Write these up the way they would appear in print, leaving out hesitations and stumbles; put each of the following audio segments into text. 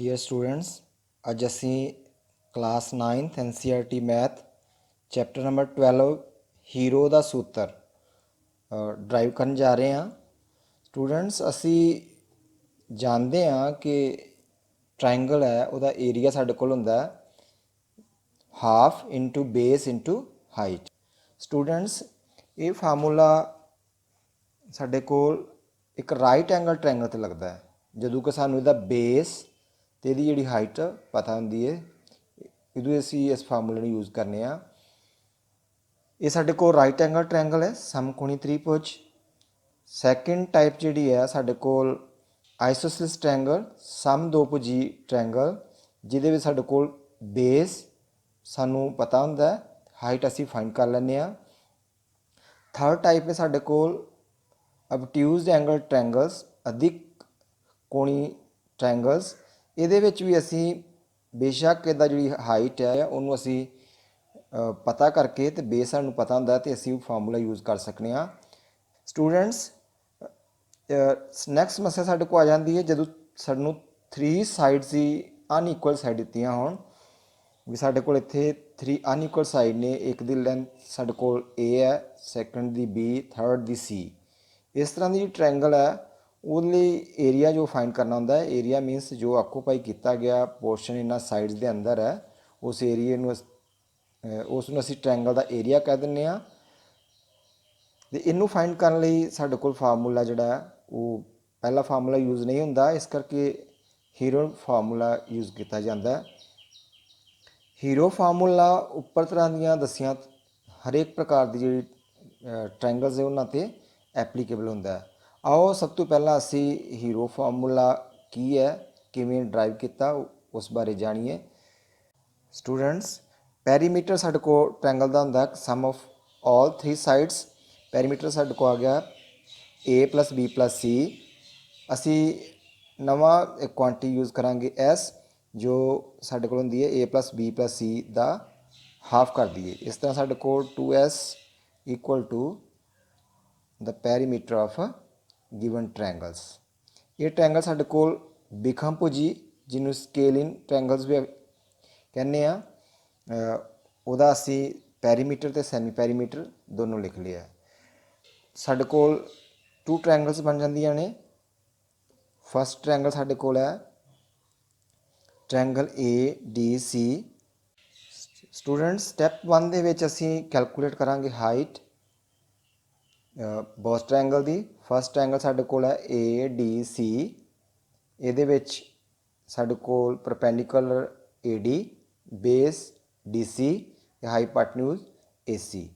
Dear students, अज असी class 9th NCERT math chapter number 12 hero दा सूत्र ड्राइव करन जा रहे हैं। स्टूडेंट्स असी जानते हैं कि ट्रायंगल है उहदा एरिया साडे कोल हुंदा half into base into height. Students ये फार्मूला साडे कोल एक राइट एंगल ट्रायंगल ते लगदा है जदों कि सानू इहदा बेस ते इहदी जिहड़ी हाइट पता हुंदी है इदों असी इस फार्मूले नूं यूज़ करने आ। ये साडे कोल राइट एंगल ट्रायंगल है समकोणी त्रिभुज। सैकेंड टाइप जिहड़ी है साडे कोल आइसोसेलेस ट्रायंगल समदोभुजी ट्रायंगल जिहदे विच साडे कोल बेस सानू पता हुंदा है, हाइट असी फाइंड कर लैंदे आ। थर्ड टाइप है साडे कोल ऑबट्यूज एंगल ट्रायंगल्स अधिक कोणी ट्रायंगल्स। ਇਹਦੇ ਵਿੱਚ ਵੀ ਅਸੀਂ ਬੇਸ਼ੱਕ ਇਹਦਾ ਜਿਹੜੀ ਹਾਈਟ ਹੈ ਉਹਨੂੰ ਅਸੀਂ ਪਤਾ ਕਰਕੇ ਤੇ ਬੇਸ ਸਾਨੂੰ ਪਤਾ ਹੁੰਦਾ ਤੇ ਅਸੀਂ ਉਹ ਫਾਰਮੂਲਾ ਯੂਜ਼ ਕਰ ਸਕਨੇ ਆ। ਸਟੂਡੈਂਟਸ ਨੈਕਸਟ ਸਮੱਸਿਆ ਸਾਡੇ ਕੋਲ ਆ ਜਾਂਦੀ ਹੈ ਜਦੋਂ ਸਾਨੂੰ 3 ਸਾਈਡਸ ਦੀ ਅਨਈਕੁਅਲ ਸਾਈਡ ਦਿੱਤੀਆਂ ਹੋਣ ਵੀ ਸਾਡੇ ਕੋਲ ਇੱਥੇ 3 ਅਨਈਕੁਅਲ ਸਾਈਡ ਨੇ, ਇੱਕ ਦੀ ਲੈਂਥ ਸਾਡੇ ਕੋਲ A ਹੈ, ਸੈਕੰਡ ਦੀ B, ਥਰਡ ਦੀ C। ਇਸ ਤਰ੍ਹਾਂ ਦੀ ਟ੍ਰਾਇੰਗਲ ਹੈ ਉਹਦੇ ਲਈ ਏਰੀਆ ਜੋ ਫਾਈਂਡ ਕਰਨਾ ਹੁੰਦਾ ਹੈ। ਏਰੀਆ ਮੀਨਸ ਜੋ ਆਕੂਪਾਈ ਕੀਤਾ ਗਿਆ ਪੋਰਸ਼ਨ ਇਹਨਾਂ ਸਾਈਡਸ ਦੇ ਅੰਦਰ ਹੈ ਉਸ ਏਰੀਏ ਨੂੰ ਉਸ ਨੂੰ ਅਸੀਂ ਟ੍ਰਾਇੰਗਲ ਦਾ ਏਰੀਆ ਕਹਿ ਦਿੰਦੇ ਹਾਂ। ਤੇ ਇਹਨੂੰ ਫਾਈਂਡ ਕਰਨ ਲਈ ਸਾਡੇ ਕੋਲ ਫਾਰਮੂਲਾ ਜਿਹੜਾ ਉਹ ਪਹਿਲਾ ਫਾਰਮੂਲਾ ਯੂਜ਼ ਨਹੀਂ ਹੁੰਦਾ, ਇਸ ਕਰਕੇ ਹੀਰੋ ਫਾਰਮੂਲਾ ਯੂਜ਼ ਕੀਤਾ ਜਾਂਦਾ। ਹੀਰੋ ਫਾਰਮੂਲਾ ਉੱਪਰ ਤਰ੍ਹਾਂ ਦੀਆਂ ਦੱਸੀਆਂ ਹਰੇਕ ਪ੍ਰਕਾਰ ਦੀ ਜਿਹੜੀ ਟ੍ਰਾਇੰਗਲਸ ਹੈ ਉਹਨਾਂ 'ਤੇ ਐਪਲੀਕੇਬਲ ਹੁੰਦਾ ਹੈ। आओ सब तो पहला असी हीरो फार्मूला की है किवें ड्राइव किया उस बारे जानिए। स्टूडेंट्स पैरीमीटर साडे को ट्रायंगल का होंदा सम ऑफ ऑल 3 साइड्स। पैरीमीटर साडे को आ गया A + B + C। असी नवा एक क्वांटिटी यूज़ करांगे S जो साडे को होंदी है A + B + C का हाफ कर दिए। इस तरह साडे को 2S = the perimeter of given triangles. ये ट्रायंगल साडे कोल बिखमभुजी जिन्हों स्केलिन ट्रायंगल्स भी कहने उहदा असी पैरीमीटर ते सैमी पैरीमीटर दोनों लिख लिया। साडे कोल 2 ट्रायंगल्स बन जांदियां ने। फस्ट ट्रायंगल साडे कोल है ट्रायंगल ADC। स्टूडेंट्स स्टैप 1 दे विच असी कैलकुलेट करांगे हाइट बॉस ट्रायंगल दी। फस्ट ट्रायंगल साडे कोल है ADC। ਇਹਦੇ ਵਿੱਚ ਸਾਡੇ ਕੋਲ ਪਰਪੈਂਡੀਕੂਲਰ AD, ਬੇਸ DC ਤੇ ਹਾਈਪੋਟੈਨਿਊਜ਼ AC।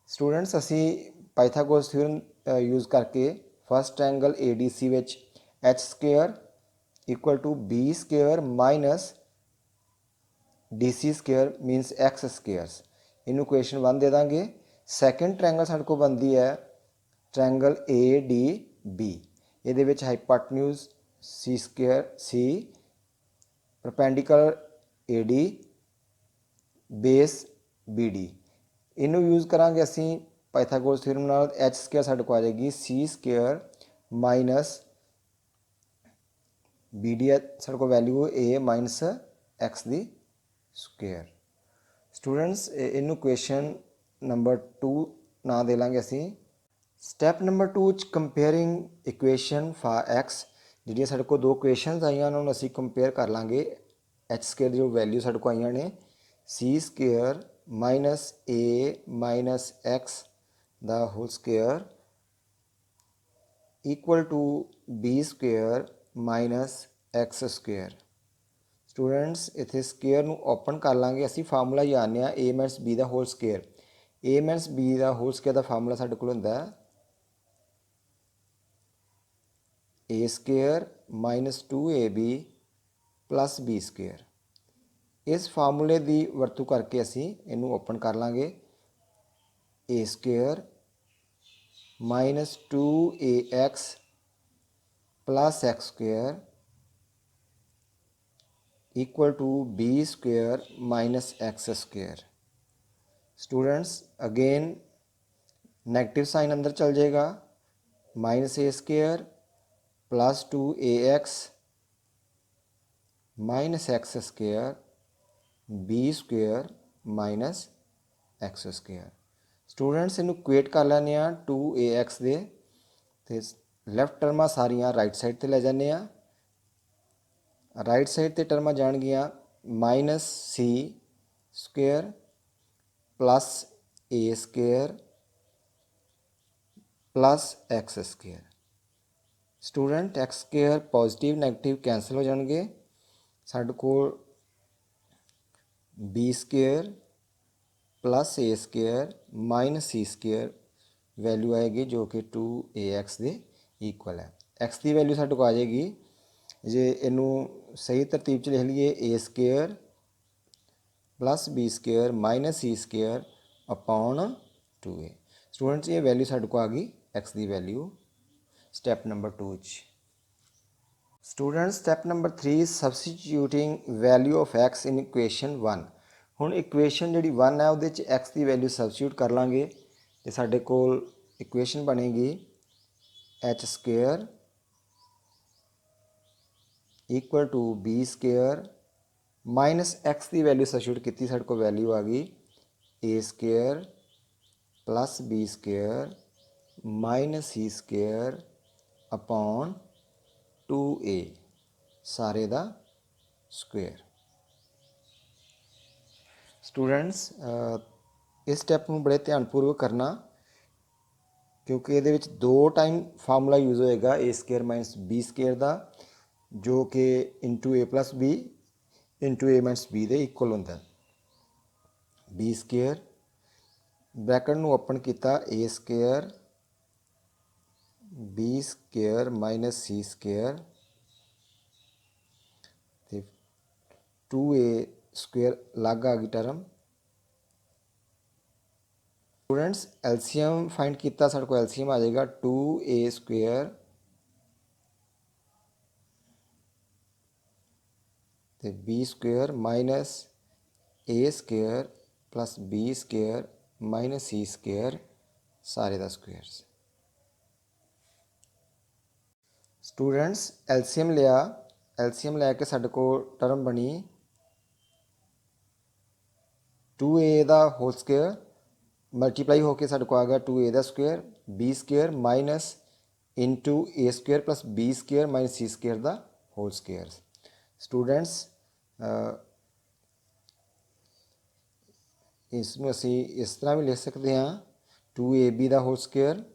ਸਟੂਡੈਂਟਸ ਅਸੀਂ ਪਾਈਥਾਗੋਰਸ ਥਿਊਰਮ ਯੂਜ਼ ਕਰਕੇ ਫਸਟ ਟ੍ਰਾਇੰਗਲ ADC ਵਿੱਚ h² = B² - DC² means x²। ਇਹਨੂੰ ਇਕੁਏਸ਼ਨ 1 ਦੇ ਦਾਂਗੇ। ਸੈਕੰਡ ਟ੍ਰਾਇੰਗਲ ਸਾਡੇ ਕੋਲ ਬਣਦੀ ਹੈ ट्रायंगल ADB। ਇਹਦੇ ਵਿੱਚ ਹਾਈਪੋਟੈਨਿਊਜ਼ C², perpendicular AD, base BD। ਇਹਨੂੰ ਯੂਜ਼ ਕਰਾਂਗੇ ਅਸੀਂ ਪਾਈਥਾਗੋਰਸ ਥਿਊਰਮ ਨਾਲ। h² ਸਾਡੇ ਕੋਲ ਆ ਜਾਏਗੀ C² - BD ਸਾਡੇ ਕੋਲ ਵੈਲਿਊ A - x²। ਸਟੂਡੈਂਟਸ ਇਹਨੂੰ ਇਕੁਏਸ਼ਨ ਨੰਬਰ 2 ਨਾਂ ਦੇ ਲਾਂਗੇ ਅਸੀਂ। Step number 2 comparing equation for x. ਜਿਹੜੀਆਂ ਸਾਡੇ ਕੋਲ 2 ਇਕੁਏਸ਼ਨਸ ਆਈਆਂ ਉਹਨਾਂ ਨੂੰ ਅਸੀਂ ਕੰਪੇਅਰ ਕਰ ਲਾਂਗੇ। h² ਦੀ ਜੋ ਵੈਲਿਊ ਸਾਡੇ ਕੋਲ ਆਈਆਂ ਨੇ C² - A - x ਦਾ whole square = B² - x²। Students ਇੱਥੇ ਸਕੁਏਅਰ ਨੂੰ ਓਪਨ ਕਰ ਲਾਂਗੇ। ਅਸੀਂ ਫਾਰਮੂਲਾ ਜਾਣਦੇ ਹਾਂ A - B ਦਾ ਹੋਲ ਸਕੁਏਅਰ। A - B ਦਾ ਹੋਲ ਸਕੁਏਅਰ ਦਾ ਫਾਰਮੂਲਾ ਸਾਡੇ ਕੋਲ ਹੁੰਦਾ ਹੈ A² - 2AB + B²। ਇਸ ਫਾਰਮੂਲੇ ਦੀ ਵਰਤੋਂ ਕਰਕੇ ਅਸੀਂ ਇਹਨੂੰ ਓਪਨ ਕਰ ਲਾਂਗੇ। A² - 2AX + x² = B² - x²। Students again negative sign अंदर चल जाएगा -A² + 2AX minus x square b square minus x square. Students इनू इक्वेट कर लैने आ 2ax दे ते लैफ्ट टर्मां सारियां राइट साइड ते लै जाने आ। राइट साइड ते टर्मां जाणगियां minus c square plus a square plus x square. Student x square positive negative cancel हो जाएंगे। साढ़े कोल b square plus a square minus c square value आएगी जो कि 2ax दे इक्वल है। एक्स की वैल्यू साढ़े को आ जाएगी, जे इनू सही तरतीब च लिख लीए a square plus b square minus c square upon 2a। Students ये वैल्यू साढ़े को आ गई एक्स की वैल्यू स्टैप नंबर 2 च। Student step number 3 substituting value of x in equation 1। हुण इक्वेशन जी 1 है वो एक्स की वैल्यू सबस्टिट्यूट कर लाँगे तो साढ़े कोल इक्वेशन बनेगी h square equal to b square minus x की वैल्यू सबस्टिट्यूट की साढ़े को वैल्यू आ गई a square plus b square minus c square upon 2a सारे दा स्क्वेयर। स्टूडेंट्स इस स्टैप में बड़े ध्यानपूर्वक करना क्योंकि ये दो टाइम फार्मूला यूज़ होएगा ए स्क्वेयर माइनस बी स्क्वेयर का जो कि into a plus b into a minus B के इक्वल होंगे। बी स्क्वेयर ब्रैकेट नू ओपन किया a square b square minus c square ते 2a स्क्वेयर अलग आ गई टर्म। स्टूडेंट्स एलसीएम फाइंड किया साढ़े को एलसीएम आ जाएगा 2a स्क्वेयर ते b square minus a square plus b square minus c square सारे दा स्क्वेयर। स्टूडेंट्स एलसीएम लिया, एलसीएम लैके साढ़े को टर्म बनी 2a का होल स्क्वेयर मल्टीप्लाई होके साढ़े को आ गया 2a का square b square minus into a square plus b square minus c square का होल स्क्वेयर। स्टूडेंट्स इसमें असी इस तरह भी लिख सकते हैं 2ab का whole square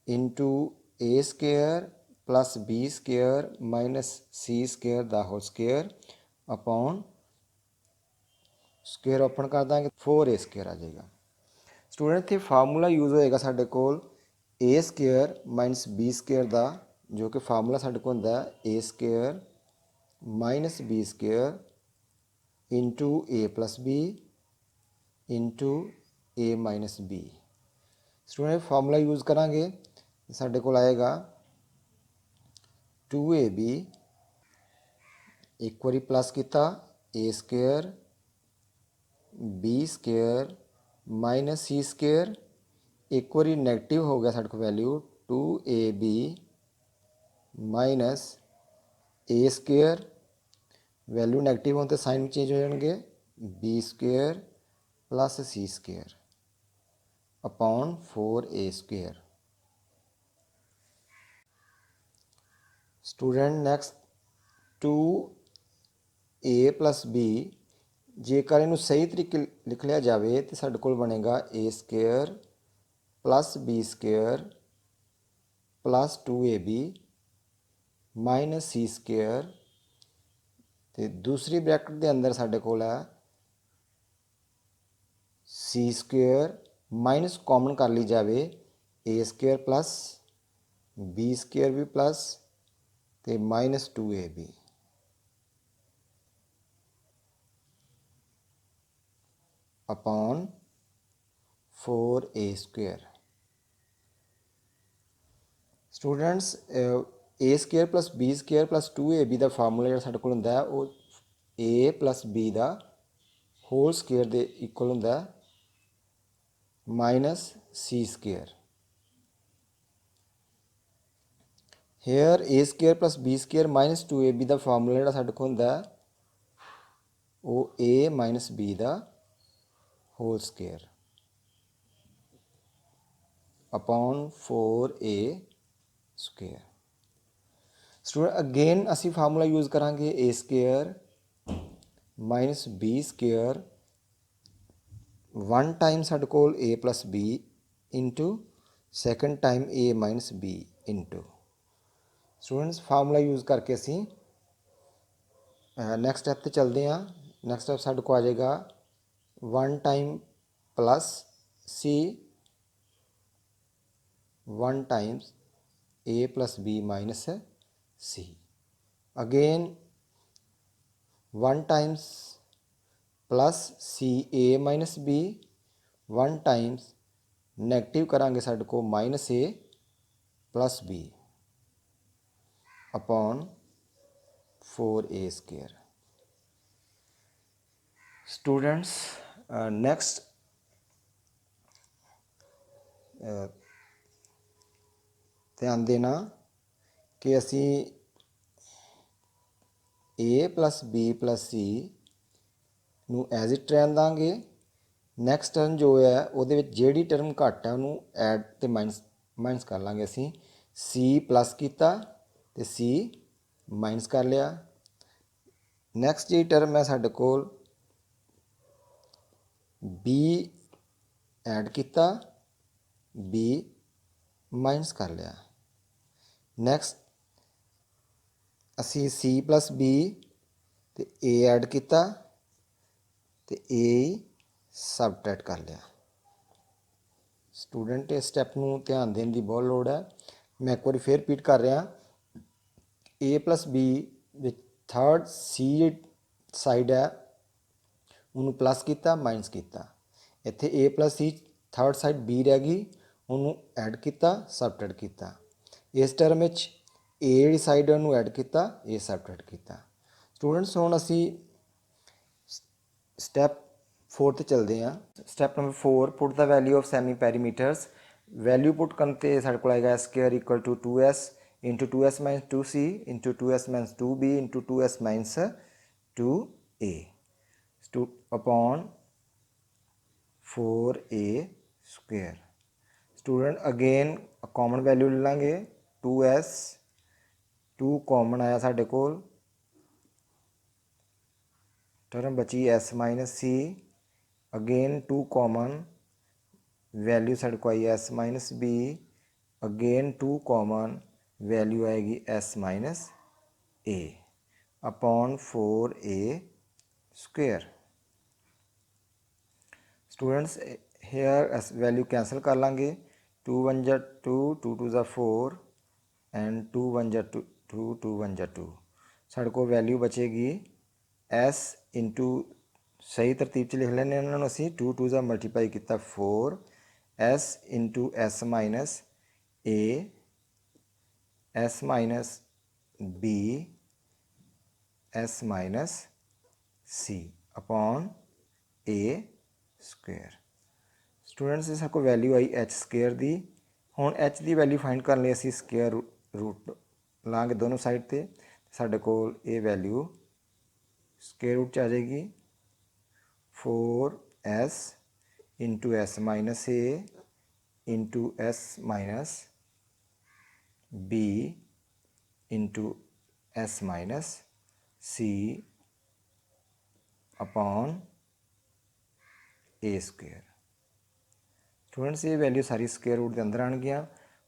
into a square plus b square minus c square का whole square upon square open कर देंगे 4a स्क्वेयर आ जाएगा। स्टूडेंट इतने फार्मूला यूज़ होएगा साढ़े को a square minus b square का जो कि फार्मूला साढ़े को होंगे a square minus b square into a plus b into a minus b. Student formula use करांगे साढ़े को आएगा 2ab एक बारी प्लस किया a square b square minus c square एक बारी नैगेटिव हो गया साढ़े को value 2ab minus a square value negative होने साइन चेंज हो जाएंगे बी स्क्वेयर प्लस सी square upon 4a square. Student next 2a plus b जेकर इनू सही तरीके लिख लिया जाए तो साढ़े को बनेगा a square plus b square plus 2ab minus c square तो दूसरी ब्रैकेट के अंदर साढ़े को है सी स्क्वेयर माइनस कॉमन कर ली जाए a square plus b square भी प्लस तो minus 2ab upon 4a square. Students a square plus b square plus 2ab का फार्मूला जो साढ़े को होंदा है वो ए प्लस बी का होल स्क्वेयर के इक्वल होंदा minus c square. Here a square plus b square minus 2ab का फार्मूला जो साढ़े को होंदा ਉਹ a ਮਾਈਨਸ b ਦਾ whole square upon 4a square. Student again असी फार्मूला यूज़ करांगे a square minus b square 1 time साडे कोल a plus b into second time a minus b into. Students formula use करके असी next step ते चलते हैं। Next step साडे को आ जाएगा 1 time plus c 1 times a plus b minus c। Again 1 times plus c a minus b 1 times negative करांगे साडे को minus a plus b upon 4a square. Students next ध्यान देना कि असी a plus b plus c ਨੂੰ as it ਰਹਿਣ ਦਾਂਗੇ। ਨੈਕਸਟ ਟਰਮ ਜੋ ਹੈ ਉਹਦੇ ਵਿੱਚ ਜਿਹੜੀ ਟਰਮ ਘੱਟ ਹੈ ਉਹਨੂੰ ਐਡ ਤੇ ਮਾਈਨਸ ਕਰ ਲਾਂਗੇ। ਅਸੀਂ ਸੀ ਪਲੱਸ ਕੀਤਾ ਤੇ ਸੀ ਮਾਈਨਸ ਕਰ ਲਿਆ। ਨੈਕਸਟ ਜਿਹੜੀ ਟਰਮ ਹੈ ਸਾਡੇ ਕੋਲ ਬੀ ਐਡ ਕੀਤਾ ਬੀ ਮਾਈਨਸ ਕਰ ਲਿਆ। ਨੈਕਸਟ ਅਸੀਂ ਸੀ ਪਲੱਸ ਬੀ ਤੇ ਏ ਐਡ ਕੀਤਾ ਤੇ ए सबट्रैक्ट कर लिया। स्टूडेंट इस स्टैप में ध्यान देने की बहुत लोड़ है। मैं एक बार फिर रिपीट कर रहा a plus b third c side है उन्होंने प्लस किया माइनस किया। इत्थे a plus c third side b रह गई उन्होंने ऐड किया सबट्रैक्ट किया। इस टर्म ए जी साइड उन्होंने ऐड किया ए सबट्रैक्ट किया। स्टूडेंट्स हुण असी स्टैप 4 ਤੇ चलते हैं। Step number 4 put the value of semi perimeters. Value put करने ते साढ़े को आएगा square equal to 2s into 2s minus 2c into 2s minus 2b into 2s minus 2a upon 4a square. Student again common value ले लेंगे 2s 2 common आया साढ़े कोल टर्म बची s minus c again 2 common value साढ़े को आई s minus b again 2 common value आएगी एस माइनस ए upon 4a square. Students hair value cancel कर लांगे 2 1 जा 2 2 2 जा 4 एंड 2 1 जा 2 2 1 जा 2 साढ़े को वैल्यू बचेगी एस इंटू सही तरतीब च लिख लेने उन्होंने असी 2 2 का मल्टीप्लाई किया 4 s into s minus b s minus c upon a square. Students इस को वैल्यू आई एच स्क्वेयर की। हुण एच की वैल्यू फाइंड करने असी स्क्वेयर रूट लाँगे दोनों साइड ते साडे कोल ये वैल्यू स्क्वेयर रूट आ जाएगी 4s into s minus a into s minus b into s minus c upon a square. Students ये वैल्यू सारी स्क्वेयर रूट के अंदर आएगियाँ।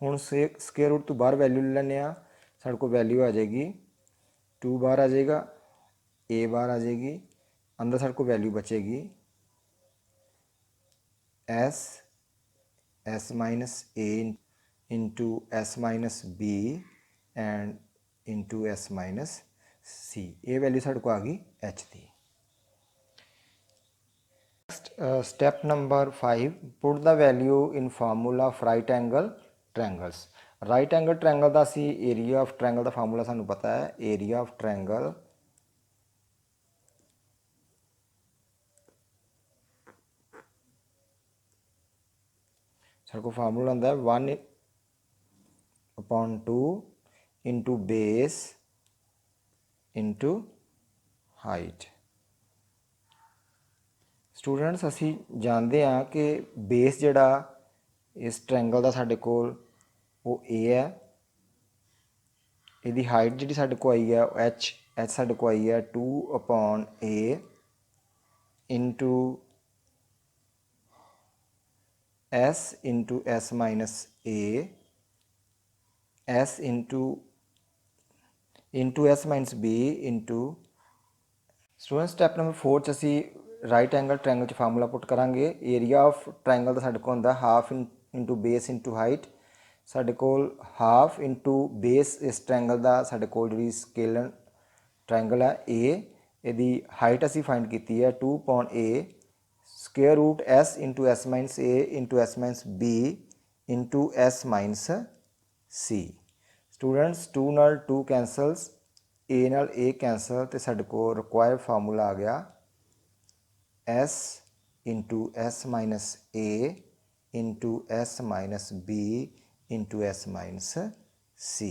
हुण स्क्वेयर रूट तो बाहर वैल्यू ले लेने साढ़े को वैल्यू आ जाएगी 2 बाहर आ जाएगा ए बार आ जाएगी अंदर साढ़े को वैल्यू बचेगी s minus a into s minus b and into s minus c. ये वैल्यू साढ़े को आ गई एच की। Next step number 5 put the value in formula of right angle triangles. Right angle triangle का सी एरिया ऑफ ट्रायंगल का formula सानू पता है। एरिया ऑफ ट्रायंगल साढ़े को फार्मूला होता है 1/2 into base into height students असी जानते हैं कि बेस जिहड़ा इस ट्रायंगल का साडे कोल वो ए है, ਇਹਦੀ हाइट जी साढ़े को आई है एच साढ़े को आई है 2/a into s minus a s into s minus b into student step number 4 च असी राइट एंगल ट्रायंगल च फार्मूला पुट करांगे। एरिया ऑफ ट्रायंगल का साढ़े को होंदा half into base into height. साढ़े कोल हाफ इंटू बेस इस ट्रायंगल का साढ़े कोल जी स्केलर ट्रायंगल है ए, यदी हाइट असी फाइंड की है 2/a square root s into s minus a into s minus b into s minus c। Students 2 नाल 2 कैंसल्स, a नाल a कैंसल, तो साढ़े को रिक्वायर्ड फार्मूला आ गया s into s minus a into s minus b into s minus c।